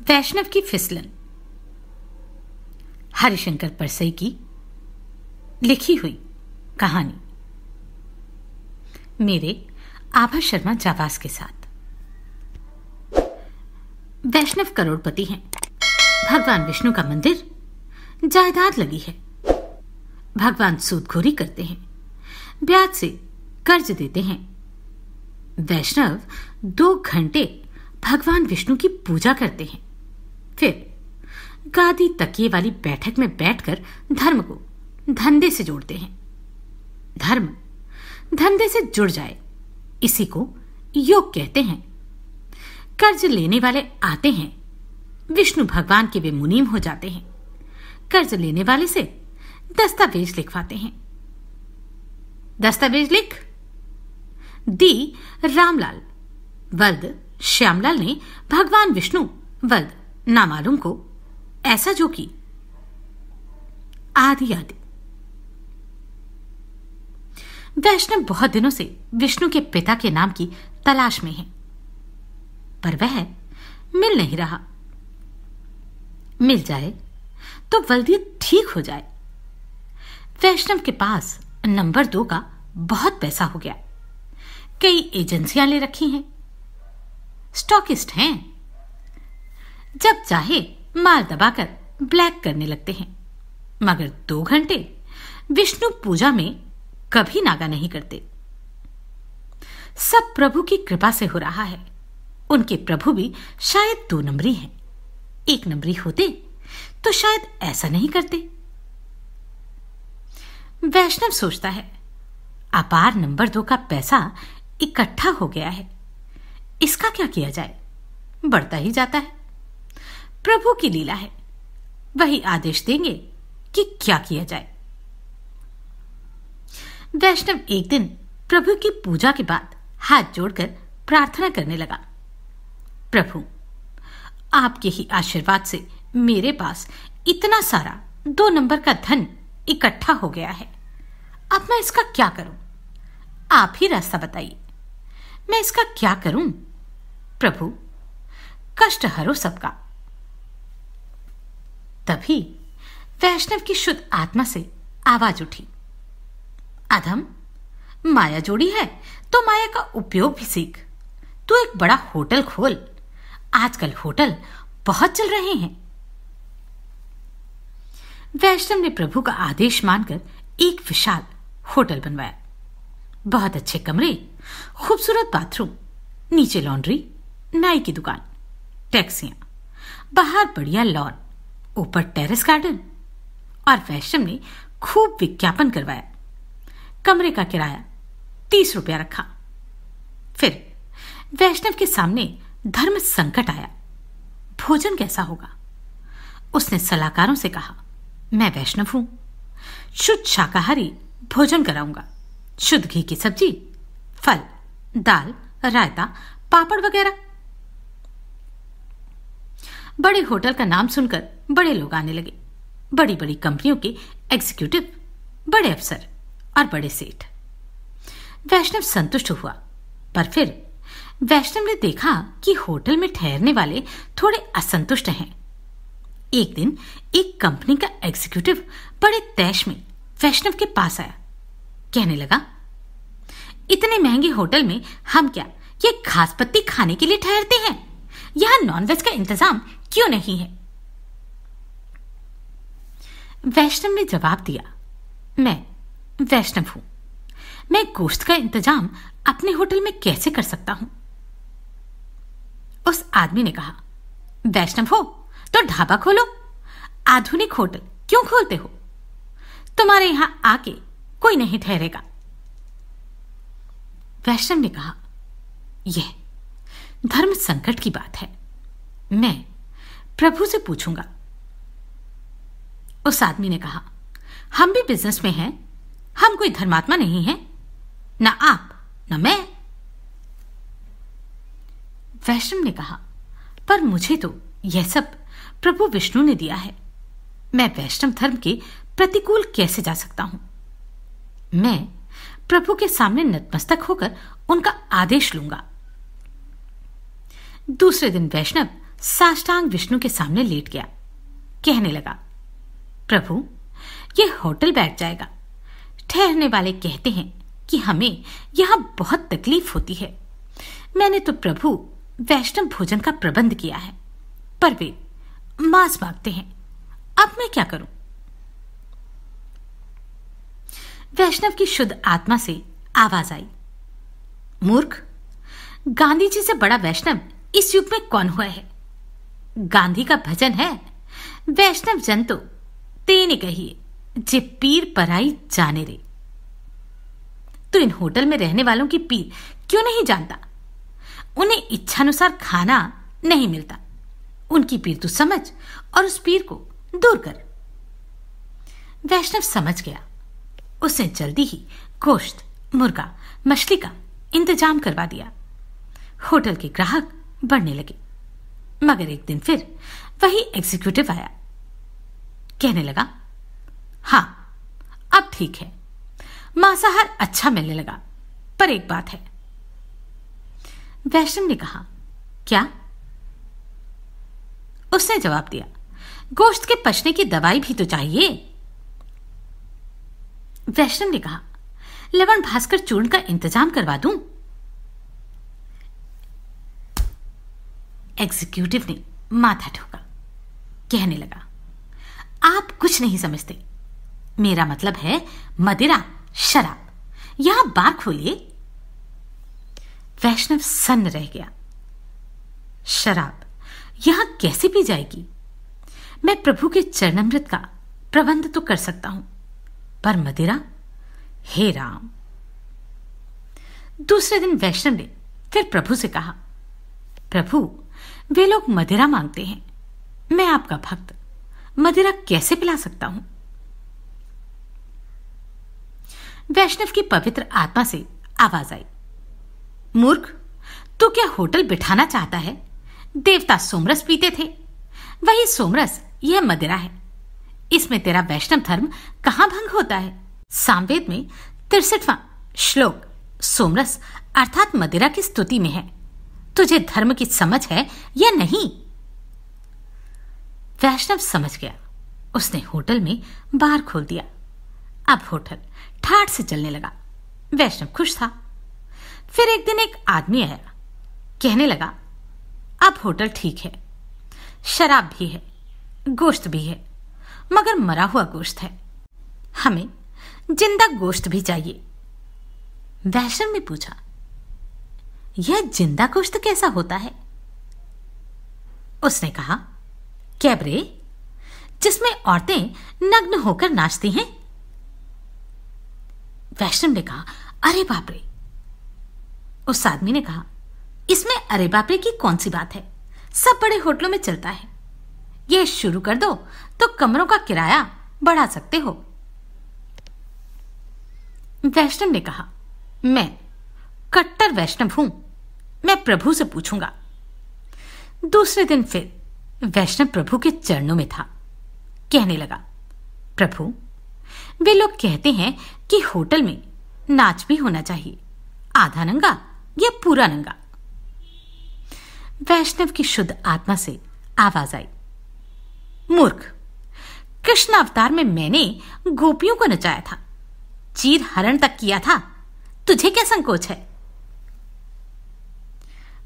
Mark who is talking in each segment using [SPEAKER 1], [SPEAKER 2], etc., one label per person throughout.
[SPEAKER 1] वैष्णव की फिसलन। हरिशंकर परसई की लिखी हुई कहानी मेरे आभा शर्मा जावास के साथ। वैष्णव करोड़पति हैं। भगवान विष्णु का मंदिर, जायदाद लगी है। भगवान सूदखोरी करते हैं, ब्याज से कर्ज देते हैं। वैष्णव 2 घंटे भगवान विष्णु की पूजा करते हैं, फिर गादी तकिए वाली बैठक में बैठकर धर्म को धंधे से जोड़ते हैं। धर्म धंधे से जुड़ जाए, इसी को योग कहते हैं। कर्ज लेने वाले आते हैं, विष्णु भगवान के वे मुनीम हो जाते हैं। कर्ज लेने वाले से दस्तावेज लिखवाते हैं। दस्तावेज लिख। दी रामलाल वल्द श्यामलाल ने भगवान विष्णु वल्द नामालूम को ऐसा जो की आदि आदि। वैष्णव बहुत दिनों से विष्णु के पिता के नाम की तलाश में है, पर वह मिल नहीं रहा। मिल जाए तो वल्दियत ठीक हो जाए। वैष्णव के पास नंबर 2 का बहुत पैसा हो गया। कई एजेंसियां ले रखी हैं, स्टॉकिस्ट हैं। जब चाहे माल दबाकर ब्लैक करने लगते हैं, मगर 2 घंटे विष्णु पूजा में कभी नागा नहीं करते। सब प्रभु की कृपा से हो रहा है। उनके प्रभु भी शायद 2 नंबरी हैं। 1 नंबरी होते तो शायद ऐसा नहीं करते। वैष्णव सोचता है, अपार नंबर 2 का पैसा इकट्ठा हो गया है, इसका क्या किया जाए? बढ़ता ही जाता है। प्रभु की लीला है, वही आदेश देंगे कि क्या किया जाए। वैष्णव एक दिन प्रभु की पूजा के बाद हाथ जोड़कर प्रार्थना करने लगा, प्रभु, आपके ही आशीर्वाद से मेरे पास इतना सारा 2 नंबर का धन इकट्ठा हो गया है। अब मैं इसका क्या करूं? आप ही रास्ता बताइए। मैं इसका क्या करूं? प्रभु, कष्ट हरो सबका। तभी वैष्णव की शुद्ध आत्मा से आवाज उठी, अधम, माया जोड़ी है तो माया का उपयोग भी सीख। तू एक बड़ा होटल खोल, आजकल होटल बहुत चल रहे हैं। वैष्णव ने प्रभु का आदेश मानकर एक विशाल होटल बनवाया। बहुत अच्छे कमरे, खूबसूरत बाथरूम, नीचे लॉन्ड्री, नाई की दुकान, टैक्सियां, बाहर बढ़िया लॉन, ऊपर टेरेस गार्डन। और वैष्णव ने खूब विज्ञापन करवाया। कमरे का किराया 30 रुपया रखा। फिर वैष्णव के सामने धर्म संकट आया। भोजन कैसा होगा? उसने सलाहकारों से कहा, मैं वैष्णव हूं, शुद्ध शाकाहारी भोजन कराऊंगा। शुद्ध घी की सब्जी, फल, दाल, रायता, पापड़ वगैरह। बड़े होटल का नाम सुनकर बड़े लोग आने लगे। बड़ी बड़ी कंपनियों के एग्जीक्यूटिव, बड़े अफसर और बड़े सेठ। वैष्णव संतुष्ट हुआ, पर फिर वैष्णव ने देखा कि होटल में ठहरने वाले थोड़े असंतुष्ट हैं। एक दिन एक कंपनी का एग्जीक्यूटिव बड़े तैश में वैष्णव के पास आया। कहने लगा, इतने महंगे होटल में हम क्या ये घास पत्ती खाने के लिए ठहरते हैं? यहां नॉनवेज का इंतजाम क्यों नहीं है? वैष्णव ने जवाब दिया, मैं वैष्णव हूं, मैं गोश्त का इंतजाम अपने होटल में कैसे कर सकता हूं? उस आदमी ने कहा, वैष्णव हो तो ढाबा खोलो, आधुनिक होटल क्यों खोलते हो? तुम्हारे यहां आके कोई नहीं ठहरेगा। वैष्णव ने कहा, यह धर्म संकट की बात है, मैं प्रभु से पूछूंगा। उस आदमी ने कहा, हम भी बिजनेस में हैं, हम कोई धर्मात्मा नहीं हैं, ना आप ना मैं। वैष्णव ने कहा, पर मुझे तो यह सब प्रभु विष्णु ने दिया है, मैं वैष्णव धर्म के प्रतिकूल कैसे जा सकता हूं? मैं प्रभु के सामने नतमस्तक होकर उनका आदेश लूंगा। दूसरे दिन वैष्णव साष्टांग विष्णु के सामने लेट गया। कहने लगा, प्रभु, ये होटल बैठ जाएगा। ठहरने वाले कहते हैं कि हमें यहां बहुत तकलीफ होती है। मैंने तो प्रभु वैष्णव भोजन का प्रबंध किया है, पर वे मांस मांगते हैं। अब मैं क्या करूं? वैष्णव की शुद्ध आत्मा से आवाज आई, मूर्ख, गांधी जी से बड़ा वैष्णव इस युग में कौन हुआ है? गांधी का भजन है, वैष्णव जन तो तेने कहिए जे पीर पराई जाने रे। तो इन होटल में रहने वालों की पीर क्यों नहीं जानता? उन्हें इच्छानुसार खाना नहीं मिलता। उनकी पीर तू समझ और उस पीर को दूर कर। वैष्णव समझ गया। उसने जल्दी ही गोश्त, मुर्गा, मछली का इंतजाम करवा दिया। होटल के ग्राहक बढ़ने लगे। मगर एक दिन फिर वही एग्जीक्यूटिव आया। कहने लगा, हां, अब ठीक है, मांसाहार अच्छा मिलने लगा, पर एक बात है। वैष्णव ने कहा, क्या? उसने जवाब दिया, गोश्त के पचने की दवाई भी तो चाहिए। वैष्णव ने कहा, लवण भास्कर चूर्ण का इंतजाम करवा दूं? एग्जीक्यूटिव ने माथा ठोका। कहने लगा, आप कुछ नहीं समझते। मेरा मतलब है मदिरा, शराब। यहां बार खोलिए। वैष्णव सन्न रह गया। शराब यहां कैसे पी जाएगी? मैं प्रभु के चरणामृत का प्रबंध तो कर सकता हूं, पर मदिरा, हे राम। दूसरे दिन वैष्णव ने फिर प्रभु से कहा, प्रभु, वे लोग मदिरा मांगते हैं। मैं आपका भक्त मदिरा कैसे पिला सकता हूं? वैष्णव की पवित्र आत्मा से आवाज आई, मूर्ख, तू क्या होटल बिठाना चाहता है? देवता सोमरस पीते थे, वही सोमरस यह मदिरा है। इसमें तेरा वैष्णव धर्म कहां भंग होता है? सामवेद में 63वां श्लोक सोमरस अर्थात मदिरा की स्तुति में है। तुझे धर्म की समझ है या नहीं? वैष्णव समझ गया। उसने होटल में बार खोल दिया। अब होटल ठाठ से चलने लगा। वैष्णव खुश था। फिर एक दिन एक आदमी आया। कहने लगा, अब होटल ठीक है, शराब भी है, गोश्त भी है, मगर मरा हुआ गोश्त है। हमें जिंदा गोश्त भी चाहिए। वैष्णव ने पूछा, यह जिंदा गोश्त कैसा होता है? उसने कहा, कैबरे, जिसमें औरतें नग्न होकर नाचती हैं। वैष्णव ने कहा, अरे बाप रे। उस आदमी ने कहा, इसमें अरे बाप रे की कौन सी बात है? सब बड़े होटलों में चलता है। यह शुरू कर दो तो कमरों का किराया बढ़ा सकते हो। वैष्णव ने कहा, मैं कट्टर वैष्णव हूं, मैं प्रभु से पूछूंगा। दूसरे दिन फिर वैष्णव प्रभु के चरणों में था। कहने लगा, प्रभु, वे लोग कहते हैं कि होटल में नाच भी होना चाहिए, आधा नंगा या पूरा नंगा। वैष्णव की शुद्ध आत्मा से आवाज आई, मूर्ख, कृष्ण अवतार में मैंने गोपियों को नचाया था, चीर हरण तक किया था, तुझे क्या संकोच है?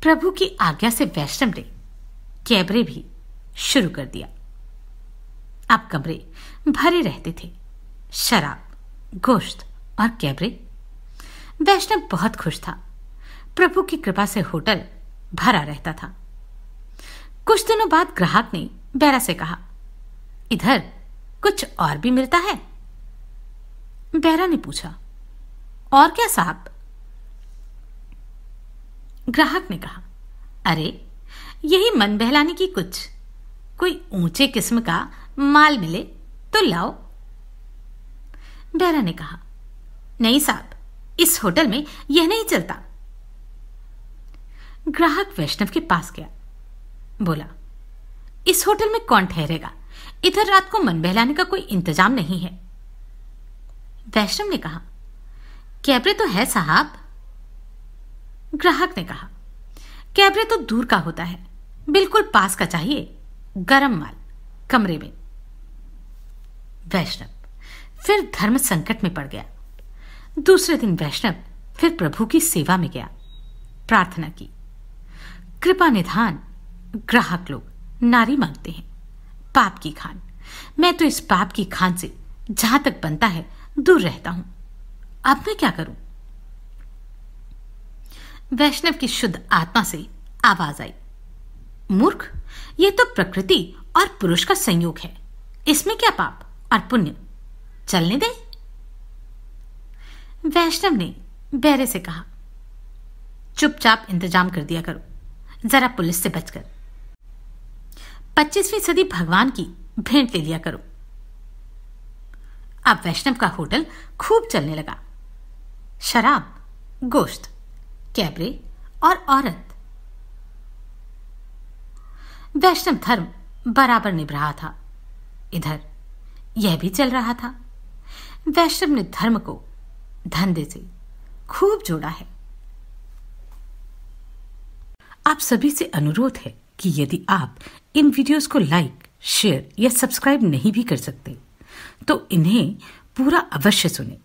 [SPEAKER 1] प्रभु की आज्ञा से वैष्णव ने कैबरे भी शुरू कर दिया। अब कमरे भरे रहते थे, शराब, गोश्त और कैबरे। वैष्णव बहुत खुश था। प्रभु की कृपा से होटल भरा रहता था। कुछ दिनों बाद ग्राहक ने बैरा से कहा, इधर कुछ और भी मिलता है? बैरा ने पूछा, और क्या साहब? ग्राहक ने कहा, अरे यही मन बहलाने की कोई ऊंचे किस्म का माल मिले तो लाओ। बैरा ने कहा, नहीं साहब, इस होटल में यह नहीं चलता। ग्राहक वैष्णव के पास गया, बोला, इस होटल में कौन ठहरेगा? इधर रात को मन बहलाने का कोई इंतजाम नहीं है। वैष्णव ने कहा, कैबरे तो है साहब। ग्राहक ने कहा, कैबरे तो दूर का होता है, बिल्कुल पास का चाहिए, गरम माल, कमरे में। वैष्णव फिर धर्म संकट में पड़ गया। दूसरे दिन वैष्णव फिर प्रभु की सेवा में गया, प्रार्थना की, कृपा निधान। ग्राहक लोग नारी मांगते हैं, पाप की खान। मैं तो इस पाप की खान से जहां तक बनता है दूर रहता हूं। अब मैं क्या करूं? वैष्णव की शुद्ध आत्मा से आवाज आई, मूर्ख, यह तो प्रकृति और पुरुष का संयोग है। इसमें क्या पाप और पुण्य? चलने दे। वैष्णव ने बैरे से कहा, चुपचाप इंतजाम कर दिया करो, जरा पुलिस से बचकर। 25वीं सदी भगवान की भेंट ले लिया करो। अब वैष्णव का होटल खूब चलने लगा। शराब, गोश्त, कैबरे और औरत। वैष्णव धर्म बराबर निभ रहा था। इधर यह भी चल रहा था। वैष्णव ने धर्म को धंधे से खूब जोड़ा है। आप सभी से अनुरोध है कि यदि आप इन वीडियोस को लाइक, शेयर या सब्सक्राइब नहीं भी कर सकते तो इन्हें पूरा अवश्य सुनें।